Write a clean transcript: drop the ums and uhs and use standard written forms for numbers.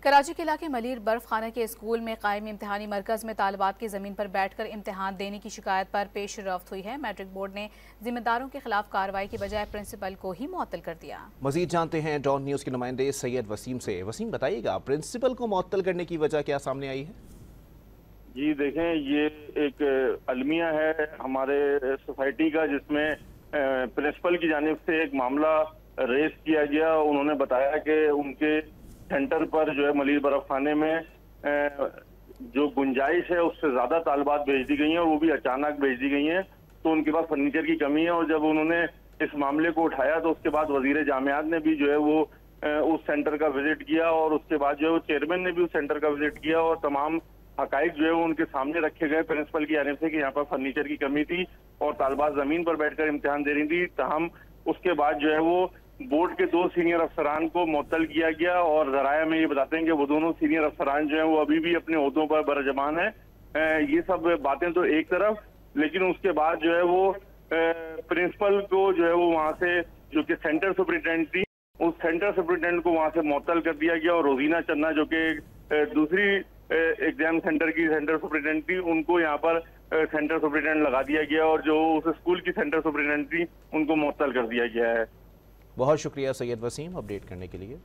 कराची के इलाके मलीर बर्फ खाना के स्कूल में कायम इम्तिहानी मरकज में तालिबात की जमीन पर बैठकर इम्तिहान देने की शिकायत पर पेश रफ्त हुई है। मैट्रिक बोर्ड ने जिम्मेदारों के खिलाफ कार्रवाई की बजाय प्रिंसिपल को ही मुअत्तल कर दिया। मजीद जानते हैं डॉन न्यूज के नुमाइंदे सैयद वसीम से। वसीम, बताइएगा प्रिंसिपल को मुअत्तल करने की वजह क्या सामने आई है? जी देखें, ये एक अलमिया है हमारे सोसाइटी का, जिसमें प्रिंसिपल की जानिब से एक मामला रेज किया गया। उन्होंने बताया कि उनके सेंटर पर जो है मलीर बर्फ खाने में जो गुंजाइश है उससे ज्यादा तालिबात भेज दी गई हैं, और वो भी अचानक भेज दी गई हैं। तो उनके पास फर्नीचर की कमी है, और जब उन्होंने इस मामले को उठाया तो उसके बाद वजीर जामियात ने भी जो है वो उस सेंटर का विजिट किया, और उसके बाद जो है वो चेयरमैन ने भी उस सेंटर का विजिट किया, और तमाम हकाइक जो है वो उनके सामने रखे गए प्रिंसिपल की जानिब से कि यहाँ पर फर्नीचर की कमी थी और तालिबात जमीन पर बैठकर इम्तिहान दे रही थी। तहम उसके बाद जो है वो बोर्ड के 2 सीनियर अफसरान को मुअत्तल किया गया, और जराया में ये बताते हैं कि वो दोनों सीनियर अफसरान जो है वो अभी भी अपने ओहदों पर बरजमान है। ये सब बातें तो एक तरफ, लेकिन उसके बाद जो है वो प्रिंसिपल को जो है वो वहाँ से, जो कि सेंटर सुपरिटेंडेंट थी, उस सेंटर सुपरिटेंडेंट को वहाँ से मुअत्तल कर दिया गया, और रोजीना चन्ना जो कि दूसरी एग्जाम सेंटर की सेंटर सुपरिटेंडेंट थी, उनको यहाँ पर सेंटर सुपरिटेंडेंट लगा दिया गया, और जो उस स्कूल की सेंटर सुपरिटेंडेंट थी उनको मुअत्तल कर दिया गया है। बहुत शुक्रिया सैयद वसीम अपडेट करने के लिए।